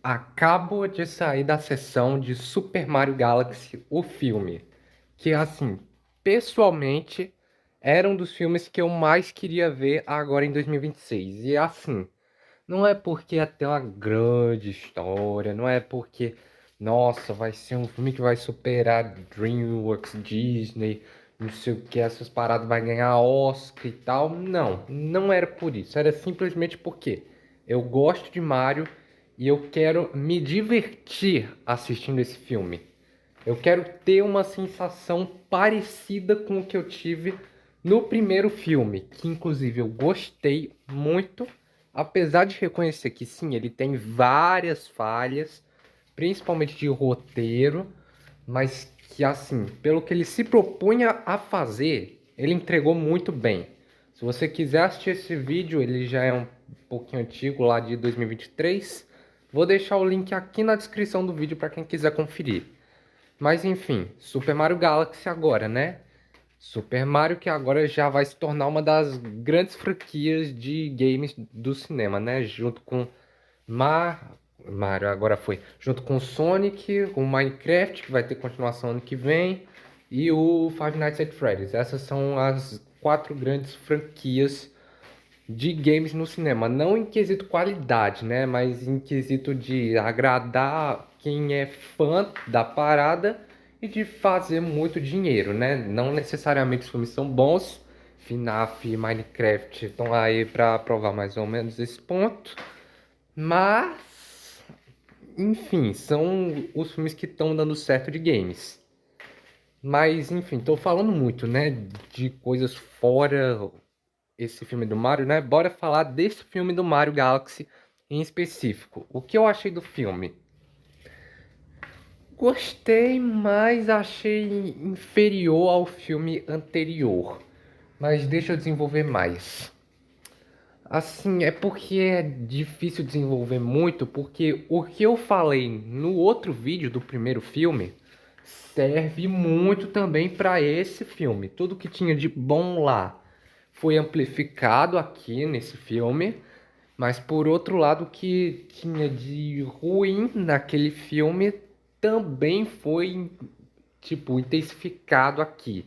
Acabo de sair da sessão de Super Mario Galaxy, o filme, que assim, pessoalmente, era um dos filmes que eu mais queria ver agora em 2026. E assim, não é porque ia ter uma grande história, não é porque, nossa, vai ser um filme que vai superar DreamWorks, Disney, não sei o que, essas paradas vai ganhar Oscar e tal. Não, não era por isso. Era simplesmente porque eu gosto de Mario e eu quero me divertir assistindo esse filme. Eu quero ter uma sensação parecida com o que eu tive no primeiro filme, que inclusive eu gostei muito, apesar de reconhecer que sim, ele tem várias falhas, principalmente de roteiro, mas que assim, pelo que ele se propunha a fazer, ele entregou muito bem. Se você quiser assistir esse vídeo, ele já é um pouquinho antigo, lá de 2023. Vou deixar o link aqui na descrição do vídeo para quem quiser conferir. Mas enfim, Super Mario Galaxy agora, né? Super Mario que agora já vai se tornar uma das grandes franquias de games do cinema, né? Junto com Mario, agora foi. Junto com Sonic, o Minecraft, que vai ter continuação ano que vem, e o Five Nights at Freddy's. Essas são as quatro grandes franquias de games no cinema. Não em quesito qualidade, né? Mas em quesito de agradar quem é fã da parada e de fazer muito dinheiro, né? Não necessariamente os filmes são bons. FNAF e Minecraft estão aí para provar mais ou menos esse ponto. Mas, enfim, são os filmes que estão dando certo de games. Mas, enfim, tô falando muito, né? De coisas fora esse filme do Mario, né? Bora falar desse filme do Mario Galaxy em específico. O que eu achei do filme? Gostei, mas achei inferior ao filme anterior. Mas deixa eu desenvolver mais. Assim, é porque é difícil desenvolver muito, porque o que eu falei no outro vídeo do primeiro filme serve muito também para esse filme. Tudo que tinha de bom lá foi amplificado aqui nesse filme, mas por outro lado, o que tinha de ruim naquele filme também foi, tipo, intensificado aqui.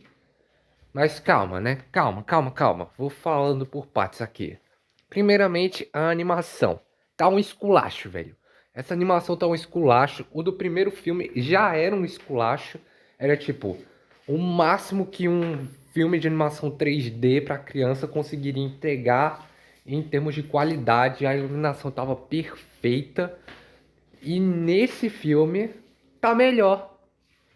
Mas calma, né? Calma, calma, calma. Vou falando por partes aqui. Primeiramente, a animação. Tá um esculacho, velho. Essa animação tá um esculacho. O do primeiro filme já era um esculacho. Era tipo, o máximo que um filme de animação 3D para criança conseguiria entregar em termos de qualidade. A iluminação tava perfeita. E nesse filme tá melhor.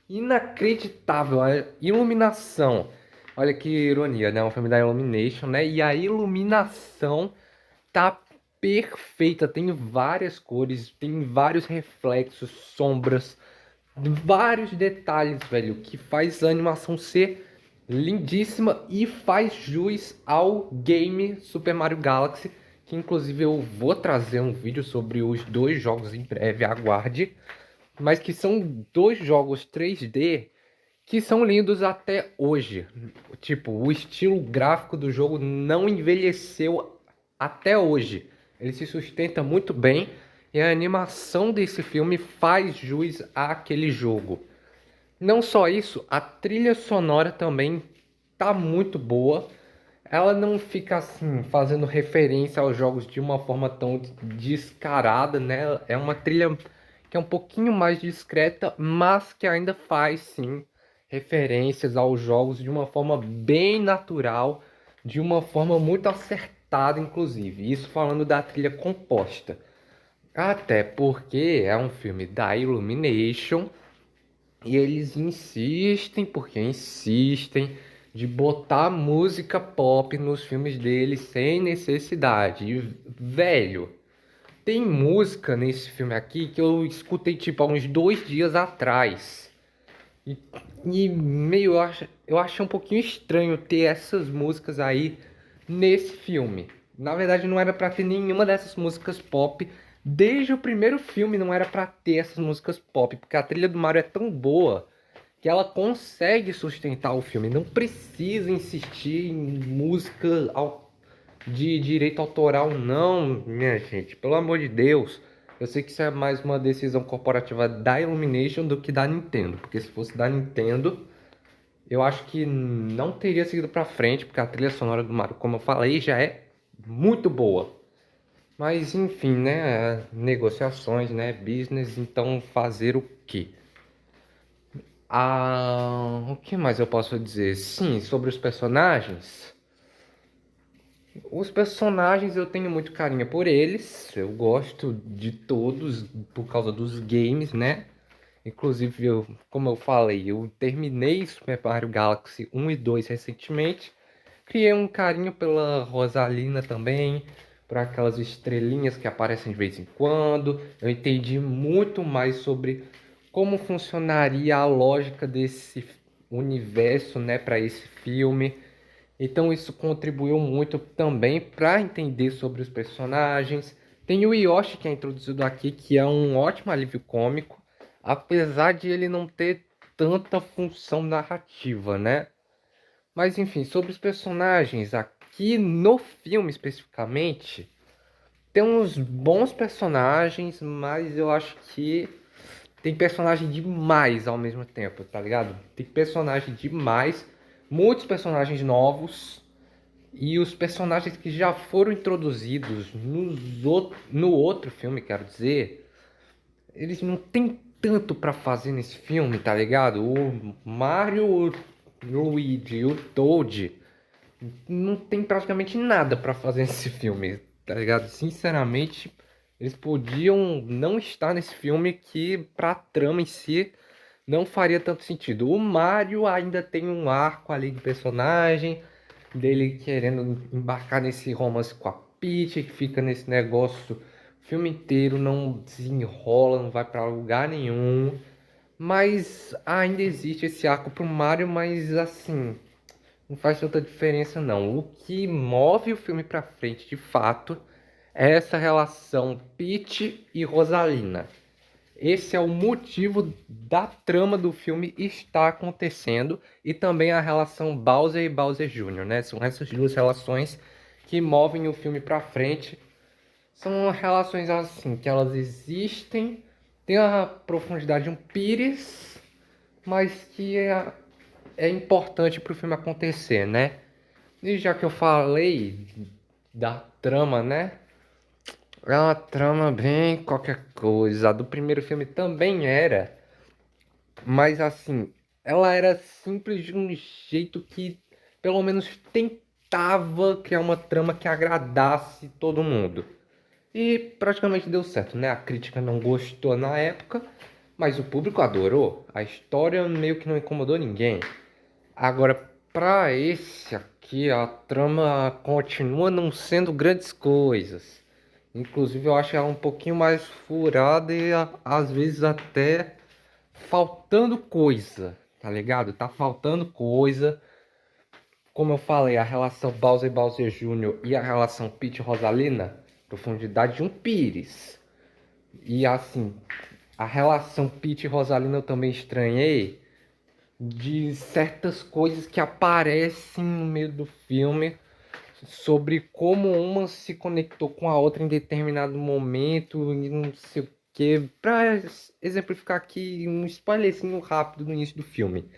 Inacreditável a iluminação. Olha que ironia, né? Um filme da Illumination, né? E a iluminação tá perfeita. Tem várias cores, tem vários reflexos, sombras, vários detalhes, velho, que faz a animação ser lindíssima e faz jus ao game Super Mario Galaxy, que inclusive eu vou trazer um vídeo sobre os dois jogos em breve, aguarde, mas que são dois jogos 3D que são lindos até hoje. Tipo, o estilo gráfico do jogo não envelheceu até hoje. Ele se sustenta muito bem e a animação desse filme faz jus àquele jogo. Não só isso, a trilha sonora também tá muito boa. Ela não fica assim fazendo referência aos jogos de uma forma tão descarada, né? É uma trilha que é um pouquinho mais discreta, mas que ainda faz sim referências aos jogos de uma forma bem natural, de uma forma muito acertada, inclusive. Isso falando da trilha composta. Até porque é um filme da Illumination e eles insistem, porque insistem, de botar música pop nos filmes deles sem necessidade. E, velho, tem música nesse filme aqui que eu escutei tipo há uns 2 dias atrás. E, e meio eu acho um pouquinho estranho ter essas músicas aí nesse filme. Na verdade, não era pra ter nenhuma dessas músicas pop. Desde o primeiro filme não era pra ter essas músicas pop, porque a trilha do Mario é tão boa que ela consegue sustentar o filme. Não precisa insistir em música de direito autoral, não, minha gente. Pelo amor de Deus. Eu sei que isso é mais uma decisão corporativa da Illumination do que da Nintendo, porque se fosse da Nintendo, eu acho que não teria seguido pra frente, porque a trilha sonora do Mario, como eu falei, já é muito boa. Mas enfim, né? Negociações, né? Business, então fazer o quê? O que mais eu posso dizer? Sim, sobre os personagens. Os personagens eu tenho muito carinho por eles. Eu gosto de todos por causa dos games, né? Inclusive, como eu falei, eu terminei Super Mario Galaxy 1 e 2 recentemente. Criei um carinho pela Rosalina também, por aquelas estrelinhas que aparecem de vez em quando. Eu entendi muito mais sobre como funcionaria a lógica desse universo, né, para esse filme. Então isso contribuiu muito também para entender sobre os personagens. Tem o Yoshi que é introduzido aqui, que é um ótimo alívio cômico, apesar de ele não ter tanta função narrativa, né? Mas enfim, sobre os personagens aqui no filme especificamente, tem uns bons personagens, mas eu acho que tem personagem demais ao mesmo tempo, tá ligado? Tem personagem demais, muitos personagens novos e os personagens que já foram introduzidos no outro filme, quero dizer, eles não tem tanto pra fazer nesse filme, tá ligado? O Mario, o Luigi e o Toad não tem praticamente nada pra fazer nesse filme, tá ligado? Sinceramente, eles podiam não estar nesse filme que pra trama em si não faria tanto sentido. O Mario ainda tem um arco ali de personagem, dele querendo embarcar nesse romance com a Peach, que fica nesse negócio o filme inteiro, não desenrola, não vai pra lugar nenhum. Mas ainda existe esse arco pro Mario, mas assim, não faz tanta diferença não. O que move o filme pra frente, de fato, é essa relação Peach e Rosalina. Esse é o motivo da trama do filme estar acontecendo e também a relação Bowser e Bowser Jr., né? São essas duas relações que movem o filme pra frente. São relações assim que elas existem, tem a profundidade de um pires, mas que é importante para o filme acontecer, né? E já que eu falei da trama, né? É uma trama bem qualquer coisa. A do primeiro filme também era, mas assim, ela era simples de um jeito que pelo menos tentava criar uma trama que agradasse todo mundo. E praticamente deu certo, né? A crítica não gostou na época, mas o público adorou. A história meio que não incomodou ninguém. Agora, pra esse aqui, a trama continua não sendo grandes coisas. Inclusive, eu acho ela um pouquinho mais furada e às vezes até faltando coisa, tá ligado? Tá faltando coisa. Como eu falei, a relação Bowser e Bowser Jr. e a relação Peach e Rosalina, profundidade de um pires. E assim, a relação Peach e Rosalina eu também estranhei de certas coisas que aparecem no meio do filme sobre como uma se conectou com a outra em determinado momento e não sei o que. Pra exemplificar aqui um spoilerzinho rápido no início do filme,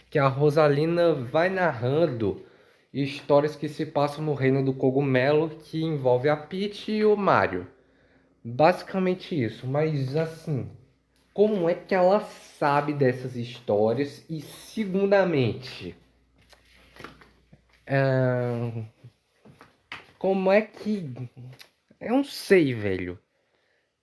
que a Rosalina vai narrando histórias que se passam no reino do cogumelo que envolve a Peach e o Mario. Basicamente isso, mas assim, como é que ela sabe dessas histórias? E segundamente, como é que. Eu não sei, velho.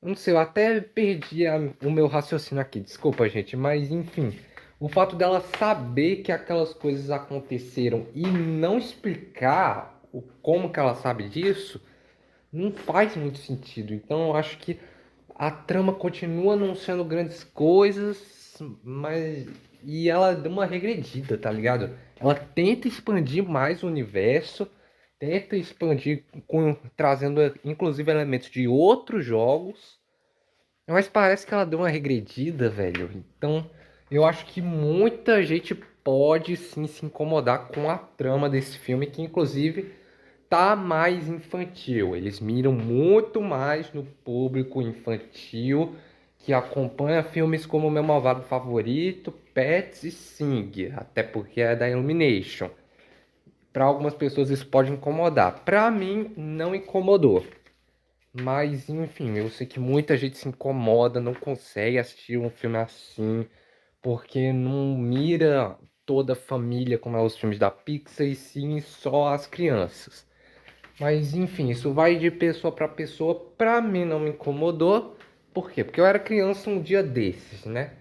Eu não sei, eu até perdi o meu raciocínio aqui, desculpa, gente, mas enfim. O fato dela saber que aquelas coisas aconteceram e não explicar o como que ela sabe disso, não faz muito sentido. Então eu acho que a trama continua não sendo grandes coisas, mas. E ela deu uma regredida, tá ligado? Ela tenta expandir mais o universo, tenta expandir trazendo inclusive elementos de outros jogos, mas parece que ela deu uma regredida, velho. Então eu acho que muita gente pode sim se incomodar com a trama desse filme, que inclusive tá mais infantil. Eles miram muito mais no público infantil que acompanha filmes como Meu Malvado Favorito, Pets e Sing, até porque é da Illumination. Para algumas pessoas isso pode incomodar. Para mim, não incomodou. Mas, enfim, eu sei que muita gente se incomoda, não consegue assistir um filme assim, porque não mira toda a família como é os filmes da Pixar, e sim só as crianças. Mas, enfim, isso vai de pessoa para pessoa. Pra mim não me incomodou. Por quê? Porque eu era criança um dia desses, né?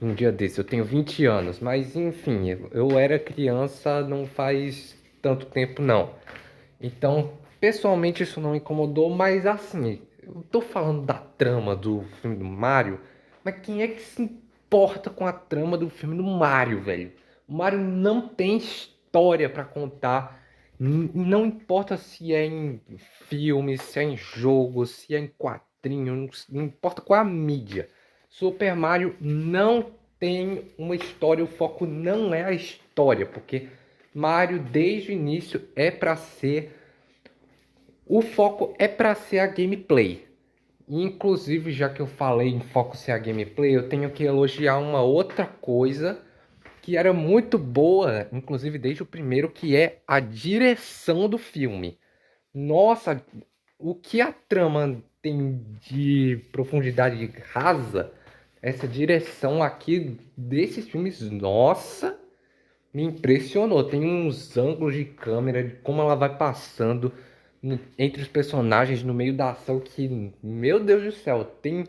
Um dia desses, eu tenho 20 anos, mas enfim, eu era criança não faz tanto tempo não. Então, pessoalmente isso não me incomodou, mas assim, eu tô falando da trama do filme do Mario, mas quem é que se importa com a trama do filme do Mario, velho? O Mario não tem história pra contar. Não importa se é em filme, se é em jogo, se é em quadrinho, não importa qual é a mídia. Super Mario não tem uma história, o foco não é a história, porque Mario desde o início é para ser, o foco é para ser a gameplay. Inclusive, já que eu falei em foco ser a gameplay, eu tenho que elogiar uma outra coisa que era muito boa, inclusive desde o primeiro, que é a direção do filme. Nossa, o que a trama tem de profundidade rasa, essa direção aqui desses filmes, nossa, me impressionou. Tem uns ângulos de câmera, de como ela vai passando entre os personagens no meio da ação que, meu Deus do céu, tem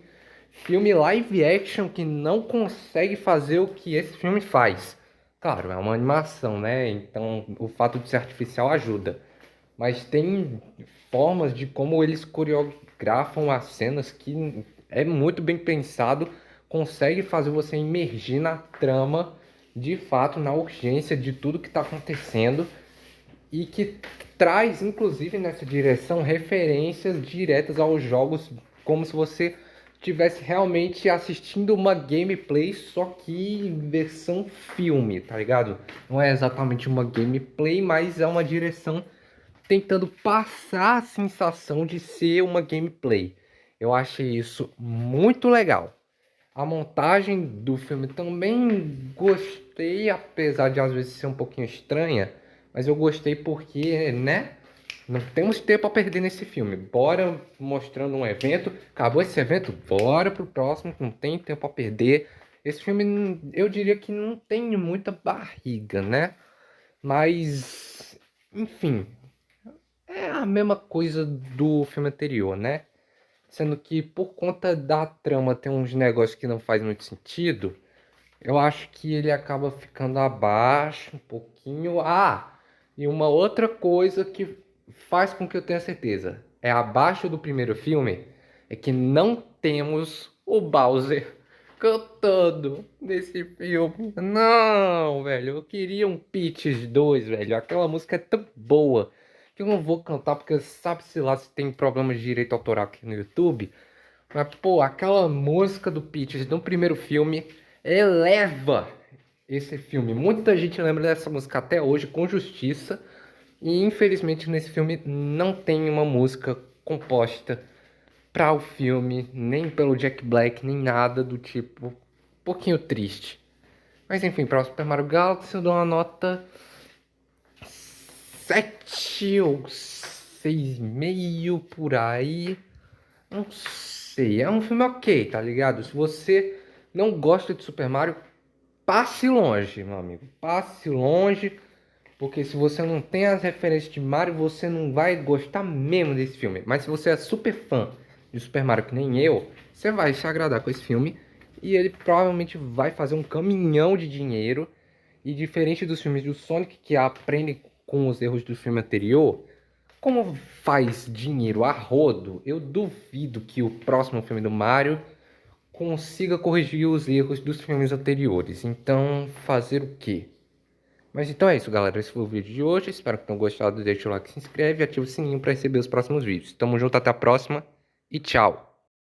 filme live action que não consegue fazer o que esse filme faz. Claro, é uma animação, né? Então o fato de ser artificial ajuda. Mas tem formas de como eles coreografam as cenas que é muito bem pensado, consegue fazer você imergir na trama, de fato, na urgência de tudo que está acontecendo e que traz, inclusive, nessa direção, referências diretas aos jogos, como se você estivesse realmente assistindo uma gameplay, só que em versão filme, tá ligado? Não é exatamente uma gameplay, mas é uma direção tentando passar a sensação de ser uma gameplay. Eu achei isso muito legal. A montagem do filme também gostei, apesar de às vezes ser um pouquinho estranha, mas eu gostei porque, né? Não temos tempo a perder nesse filme. Bora mostrando um evento. Acabou esse evento, bora pro próximo. Não tem tempo a perder. Esse filme, eu diria que não tem muita barriga, né? Mas, enfim, é a mesma coisa do filme anterior, né? Sendo que por conta da trama ter uns negócios que não faz muito sentido, eu acho que ele acaba ficando abaixo um pouquinho. Ah, e uma outra coisa que faz com que eu tenha certeza é abaixo do primeiro filme é que não temos o Bowser cantando nesse filme. Não, velho, eu queria um Peaches 2, velho. Aquela música é tão boa que eu não vou cantar porque sabe-se lá se tem problema de direito autoral aqui no YouTube. Mas, pô, aquela música do Peaches no primeiro filme eleva esse filme. Muita gente lembra dessa música até hoje com justiça. E infelizmente nesse filme não tem uma música composta para o filme, nem pelo Jack Black, nem nada do tipo. Um pouquinho triste. Mas enfim, para o Super Mario Galaxy eu dou uma nota 7 ou 6,5 por aí. Não sei, é um filme ok, tá ligado? Se você não gosta de Super Mario, passe longe, meu amigo. Passe longe, porque se você não tem as referências de Mario, você não vai gostar mesmo desse filme. Mas se você é super fã de Super Mario, que nem eu, você vai se agradar com esse filme. E ele provavelmente vai fazer um caminhão de dinheiro. E diferente dos filmes do Sonic, que aprendem com os erros do filme anterior, como faz dinheiro a rodo, eu duvido que o próximo filme do Mario consiga corrigir os erros dos filmes anteriores. Então, fazer o quê? Mas então é isso, galera. Esse foi o vídeo de hoje. Espero que tenham gostado. Deixa o like, se inscreve e ativa o sininho para receber os próximos vídeos. Tamo junto, até a próxima e tchau!